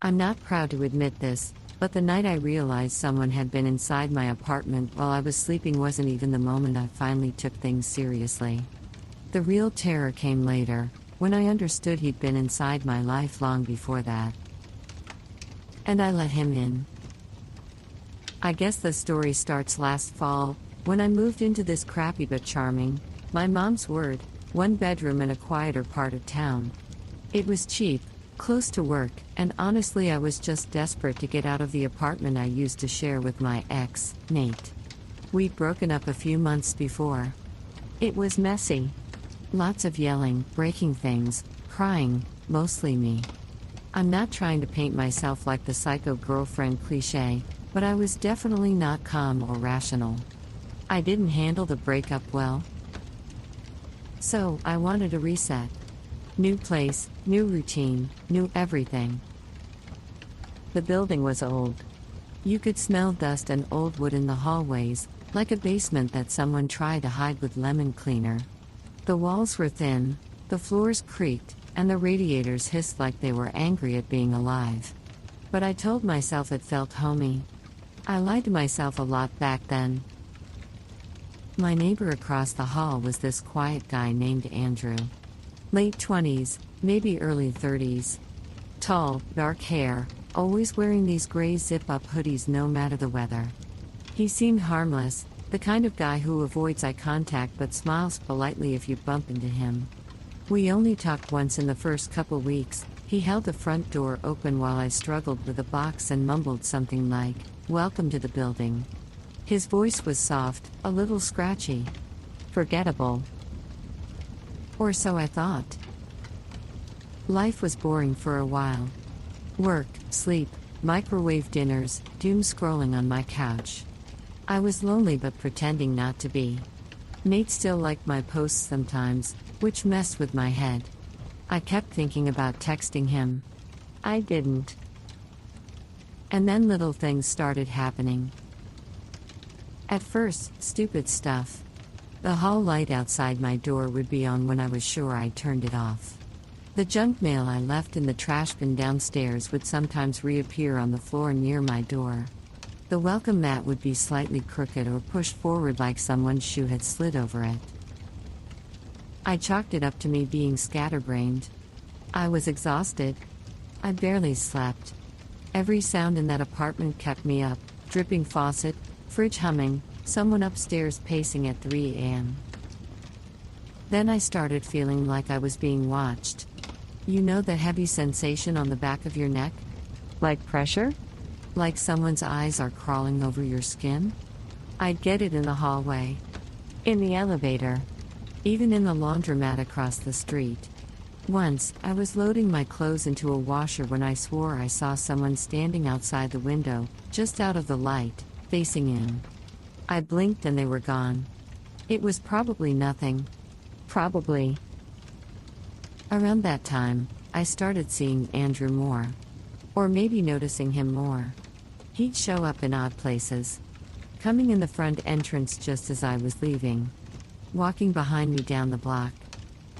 I'm not proud to admit this, but the night I realized someone had been inside my apartment while I was sleeping wasn't even the moment I finally took things seriously. The real terror came later, when I understood he'd been inside my life long before that. And I let him in. I guess the story starts last fall, when I moved into this crappy but charming, my mom's word, one bedroom in a quieter part of town. It was cheap, close to work, and honestly I was just desperate to get out of the apartment I used to share with my ex, Nate. We'd broken up a few months before. It was messy. Lots of yelling, breaking things, crying, mostly me. I'm not trying to paint myself like the psycho girlfriend cliché, but I was definitely not calm or rational. I didn't handle the breakup well. So, I wanted a reset. New place, new routine, new everything. The building was old. You could smell dust and old wood in the hallways, like a basement that someone tried to hide with lemon cleaner. The walls were thin, the floors creaked, and the radiators hissed like they were angry at being alive. But I told myself it felt homey. I lied to myself a lot back then. My neighbor across the hall was this quiet guy named Andrew. Late 20s, maybe early 30s. Tall, dark hair, always wearing these gray zip-up hoodies no matter the weather. He seemed harmless, the kind of guy who avoids eye contact but smiles politely if you bump into him. We only talked once in the first couple weeks. He held the front door open while I struggled with a box and mumbled something like, "Welcome to the building." His voice was soft, a little scratchy. Forgettable. Or so I thought. Life was boring for a while. Work, sleep, microwave dinners, doom scrolling on my couch. I was lonely but pretending not to be. Nate still liked my posts sometimes, which messed with my head. I kept thinking about texting him. I didn't. And then little things started happening. At first, stupid stuff. The hall light outside my door would be on when I was sure I'd turned it off. The junk mail I left in the trash bin downstairs would sometimes reappear on the floor near my door. The welcome mat would be slightly crooked or pushed forward like someone's shoe had slid over it. I chalked it up to me being scatterbrained. I was exhausted. I barely slept. Every sound in that apartment kept me up, dripping faucet, fridge humming, someone upstairs pacing at 3 a.m. Then I started feeling like I was being watched. You know that heavy sensation on the back of your neck? Like pressure? Like someone's eyes are crawling over your skin? I'd get it in the hallway. In the elevator. Even in the laundromat across the street. Once, I was loading my clothes into a washer when I swore I saw someone standing outside the window, just out of the light, facing in. I blinked and they were gone. It was probably nothing. Probably. Around that time, I started seeing Andrew more. Or maybe noticing him more. He'd show up in odd places. Coming in the front entrance just as I was leaving. Walking behind me down the block.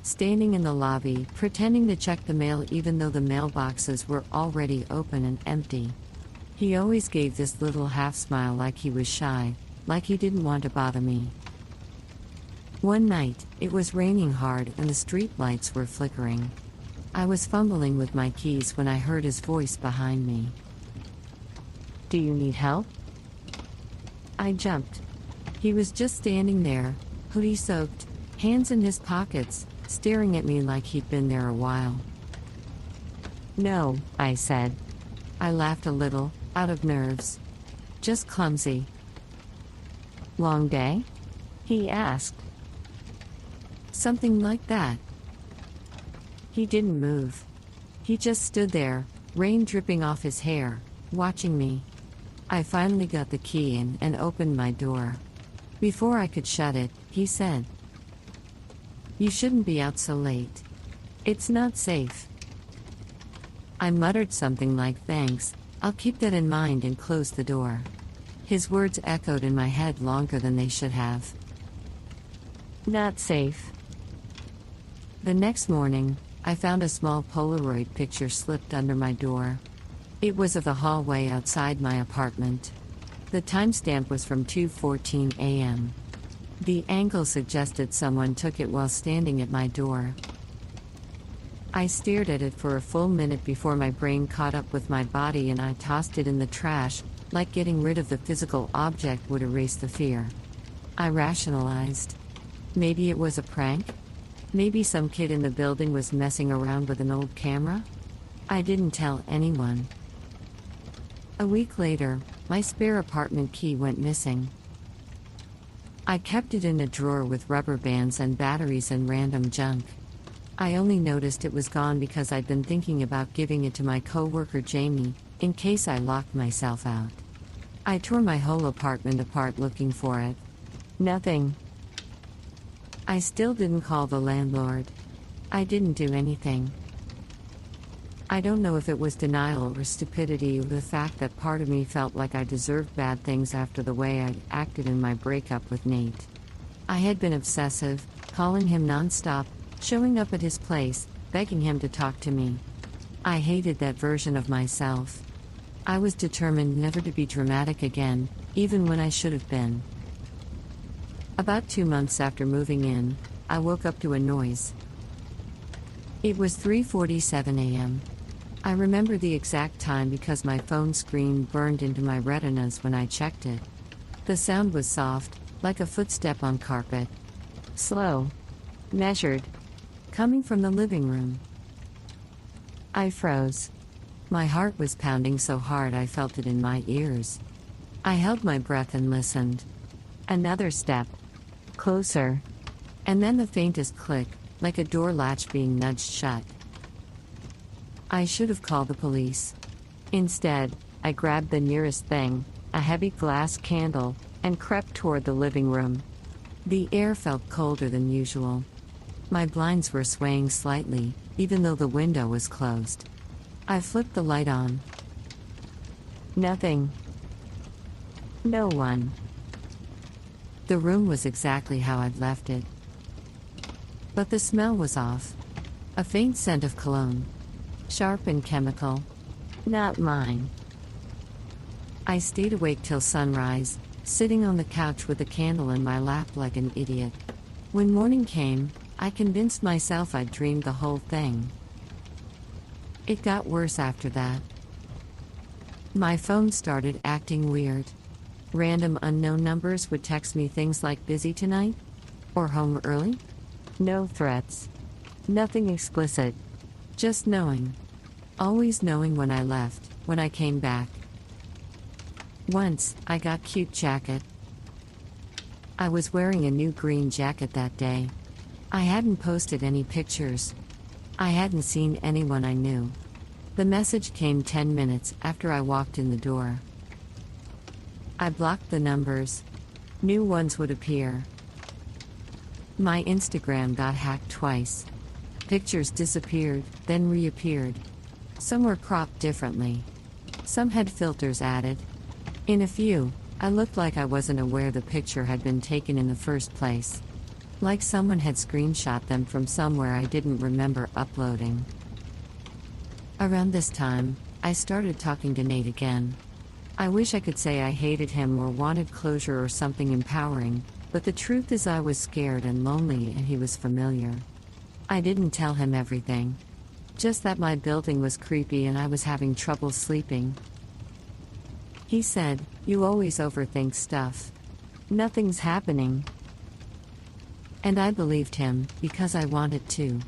Standing in the lobby, pretending to check the mail even though the mailboxes were already open and empty. He always gave this little half smile like he was shy, like he didn't want to bother me. One night, it was raining hard and the street lights were flickering. I was fumbling with my keys when I heard his voice behind me. "Do you need help?" I jumped. He was just standing there, hoodie soaked, hands in his pockets, staring at me like he'd been there a while. "No," I said. I laughed a little, out of nerves. "Just clumsy." "Long day?" he asked. Something like that. He didn't move. He just stood there, rain dripping off his hair, watching me. I finally got the key in and opened my door. Before I could shut it, he said, "You shouldn't be out so late. It's not safe." I muttered something like "Thanks, I'll keep that in mind," and closed the door. His words echoed in my head longer than they should have. Not safe. The next morning, I found a small Polaroid picture slipped under my door. It was of the hallway outside my apartment. The timestamp was from 2:14 a.m. The angle suggested someone took it while standing at my door. I stared at it for a full minute before my brain caught up with my body and I tossed it in the trash, like getting rid of the physical object would erase the fear. I rationalized. Maybe it was a prank? Maybe some kid in the building was messing around with an old camera? I didn't tell anyone. A week later, my spare apartment key went missing. I kept it in a drawer with rubber bands and batteries and random junk. I only noticed it was gone because I'd been thinking about giving it to my coworker Jamie, in case I locked myself out. I tore my whole apartment apart looking for it. Nothing. I still didn't call the landlord. I didn't do anything. I don't know if it was denial or stupidity or the fact that part of me felt like I deserved bad things after the way I'd acted in my breakup with Nate. I had been obsessive, calling him nonstop, showing up at his place, begging him to talk to me. I hated that version of myself. I was determined never to be dramatic again, even when I should have been. About 2 months after moving in, I woke up to a noise. It was 3:47 a.m. I remember the exact time because my phone screen burned into my retinas when I checked it. The sound was soft, like a footstep on carpet. Slow. Measured. Coming from the living room. I froze. My heart was pounding so hard I felt it in my ears. I held my breath and listened. Another step. Closer. And then the faintest click, like a door latch being nudged shut. I should have called the police. Instead, I grabbed the nearest thing, a heavy glass candle, and crept toward the living room. The air felt colder than usual. My blinds were swaying slightly, even though the window was closed. I flipped the light on. Nothing. No one. The room was exactly how I'd left it. But the smell was off. A faint scent of cologne. Sharp and chemical. Not mine. I stayed awake till sunrise, sitting on the couch with a candle in my lap like an idiot. When morning came, I convinced myself I'd dreamed the whole thing. It got worse after that. My phone started acting weird. Random unknown numbers would text me things like busy tonight? Or home early? No threats. Nothing explicit. Just knowing. Always knowing when I left, when I came back. Once, I got cute jacket. I was wearing a new green jacket that day. I hadn't posted any pictures. I hadn't seen anyone I knew. The message came 10 minutes after I walked in the door. I blocked the numbers. New ones would appear. My Instagram got hacked twice. Pictures disappeared, then reappeared. Some were cropped differently. Some had filters added. In a few, I looked like I wasn't aware the picture had been taken in the first place. Like someone had screenshot them from somewhere I didn't remember uploading. Around this time, I started talking to Nate again. I wish I could say I hated him or wanted closure or something empowering, but the truth is I was scared and lonely and he was familiar. I didn't tell him everything. Just that my building was creepy and I was having trouble sleeping. He said, "You always overthink stuff. Nothing's happening." And I believed him, because I wanted to.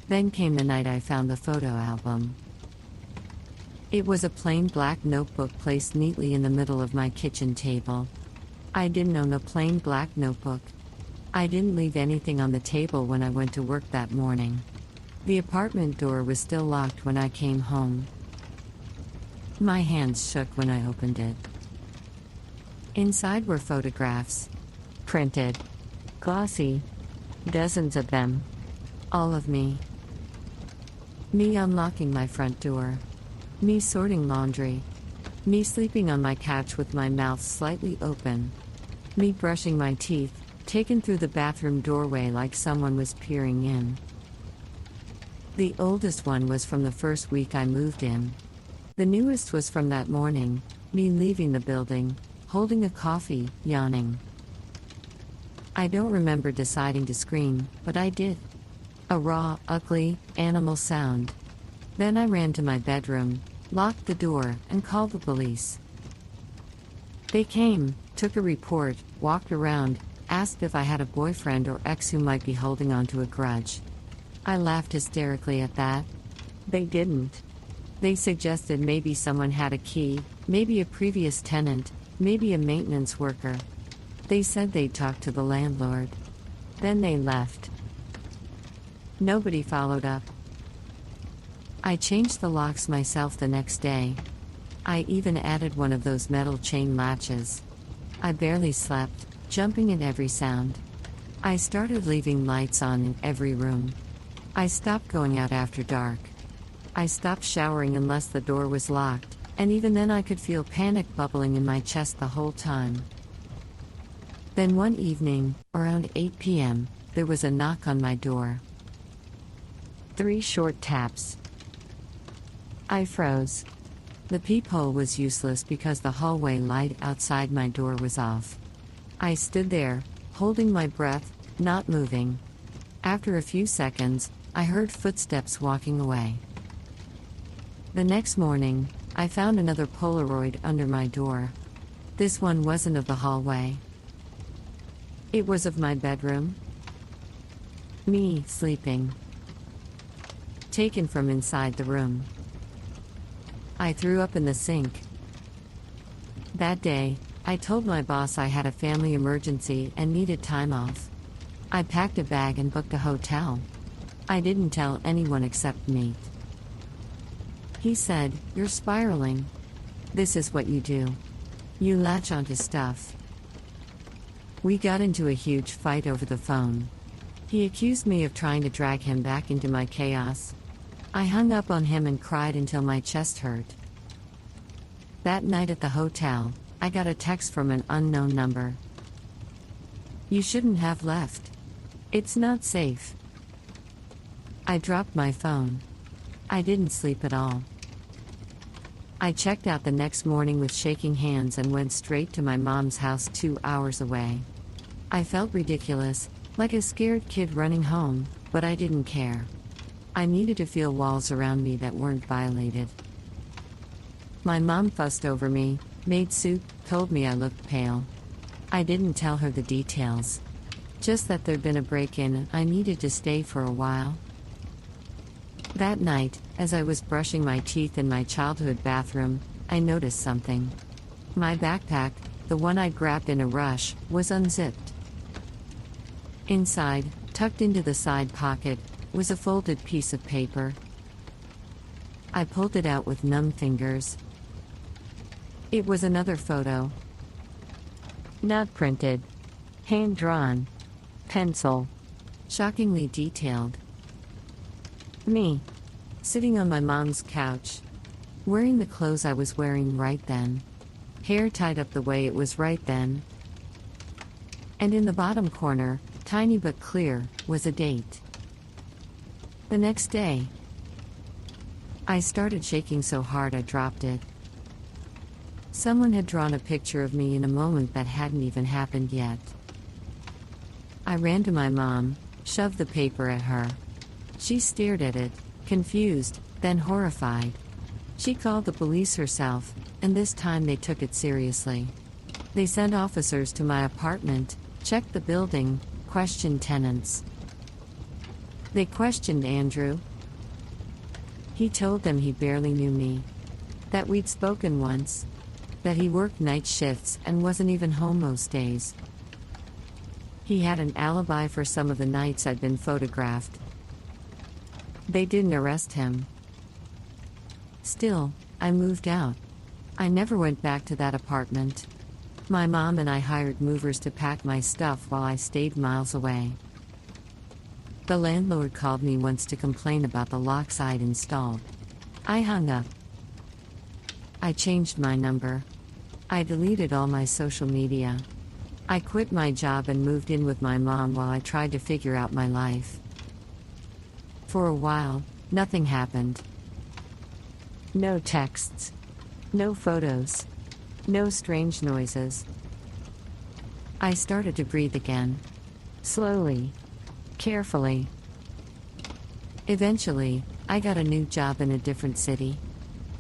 Then came the night I found the photo album. It was a plain black notebook placed neatly in the middle of my kitchen table. I didn't own a plain black notebook. I didn't leave anything on the table when I went to work that morning. The apartment door was still locked when I came home. My hands shook when I opened it. Inside were photographs. Printed. Glossy. Dozens of them. All of me. Me unlocking my front door. Me sorting laundry. Me sleeping on my couch with my mouth slightly open. Me brushing my teeth, taken through the bathroom doorway like someone was peering in. The oldest one was from the first week I moved in. The newest was from that morning, me leaving the building, holding a coffee, yawning. I don't remember deciding to scream, but I did. A raw, ugly, animal sound. Then I ran to my bedroom, locked the door, and called the police. They came, took a report, walked around, asked if I had a boyfriend or ex who might be holding on to a grudge. I laughed hysterically at that. They didn't. They suggested maybe someone had a key, maybe a previous tenant, maybe a maintenance worker. They said they'd talk to the landlord. Then they left. Nobody followed up. I changed the locks myself the next day. I even added one of those metal chain latches. I barely slept, jumping at every sound. I started leaving lights on in every room. I stopped going out after dark. I stopped showering unless the door was locked, and even then I could feel panic bubbling in my chest the whole time. Then one evening, around 8 p.m., there was a knock on my door. 3 short taps. I froze. The peephole was useless because the hallway light outside my door was off. I stood there, holding my breath, not moving. After a few seconds, I heard footsteps walking away. The next morning, I found another Polaroid under my door. This one wasn't of the hallway. It was of my bedroom. Me, sleeping. Taken from inside the room. I threw up in the sink. That day, I told my boss I had a family emergency and needed time off. I packed a bag and booked a hotel. I didn't tell anyone except me. He said, "You're spiraling. This is what you do. You latch onto stuff." We got into a huge fight over the phone. He accused me of trying to drag him back into my chaos. I hung up on him and cried until my chest hurt. That night at the hotel, I got a text from an unknown number. "You shouldn't have left. It's not safe." I dropped my phone. I didn't sleep at all. I checked out the next morning with shaking hands and went straight to my mom's house 2 hours away. I felt ridiculous, like a scared kid running home, but I didn't care. I needed to feel walls around me that weren't violated. My mom fussed over me, made soup, told me I looked pale. I didn't tell her the details. Just that there'd been a break-in and I needed to stay for a while. That night, as I was brushing my teeth in my childhood bathroom, I noticed something. My backpack, the one I grabbed in a rush, was unzipped. Inside, tucked into the side pocket, was a folded piece of paper. I pulled it out with numb fingers. It was another photo. Not printed. Hand-drawn. Pencil. Shockingly detailed. Me. Sitting on my mom's couch. Wearing the clothes I was wearing right then. Hair tied up the way it was right then. And in the bottom corner, tiny but clear, was a date. The next day. I started shaking so hard I dropped it. Someone had drawn a picture of me in a moment that hadn't even happened yet. I ran to my mom, shoved the paper at her. She stared at it, confused, then horrified. She called the police herself, and this time they took it seriously. They sent officers to my apartment, checked the building, questioned tenants. They questioned Andrew. He told them he barely knew me. That we'd spoken once. That he worked night shifts and wasn't even home most days. He had an alibi for some of the nights I'd been photographed. They didn't arrest him. Still, I moved out. I never went back to that apartment. My mom and I hired movers to pack my stuff while I stayed miles away. The landlord called me once to complain about the locks I'd installed. I hung up. I changed my number. I deleted all my social media. I quit my job and moved in with my mom while I tried to figure out my life. For a while, nothing happened. No texts. No photos. No strange noises. I started to breathe again. Slowly. Carefully. Eventually, I got a new job in a different city.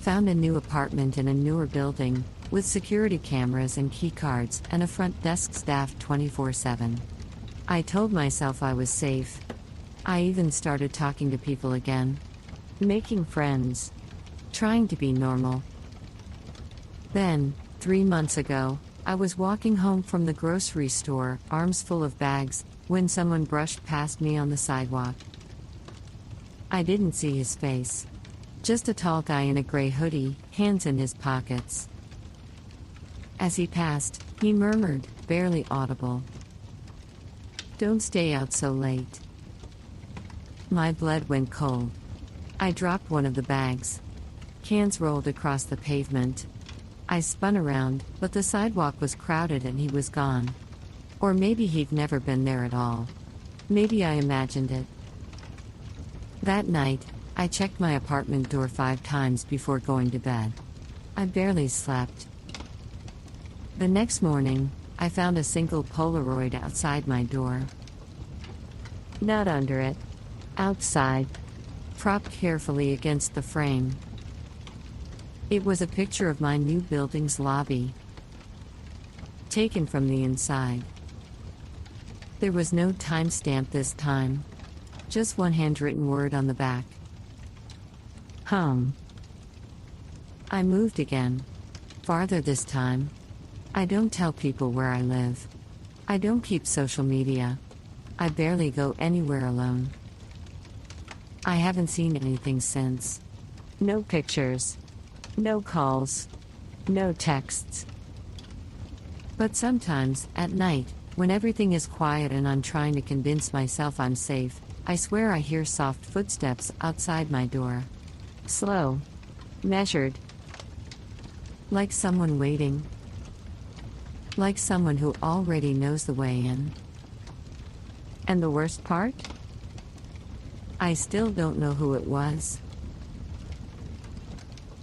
Found a new apartment in a newer building, with security cameras and key cards and a front desk staffed 24/7. I told myself I was safe. I even started talking to people again. Making friends. Trying to be normal. Then, 3 months ago, I was walking home from the grocery store, arms full of bags, when someone brushed past me on the sidewalk. I didn't see his face. Just a tall guy in a gray hoodie, hands in his pockets. As he passed, he murmured, barely audible, "Don't stay out so late." My blood went cold. I dropped one of the bags. Cans rolled across the pavement. I spun around, but the sidewalk was crowded and he was gone. Or maybe he'd never been there at all. Maybe I imagined it. That night, I checked my apartment door 5 times before going to bed. I barely slept. The next morning, I found a single Polaroid outside my door. Not under it. Outside. Propped carefully against the frame. It was a picture of my new building's lobby. Taken from the inside. There was no timestamp this time. Just one handwritten word on the back. Home. I moved again. Farther this time. I don't tell people where I live. I don't keep social media. I barely go anywhere alone. I haven't seen anything since. No pictures. No calls. No texts. But sometimes, at night, when everything is quiet and I'm trying to convince myself I'm safe, I swear I hear soft footsteps outside my door. Slow. Measured. Like someone waiting. Like someone who already knows the way in. And the worst part? I still don't know who it was.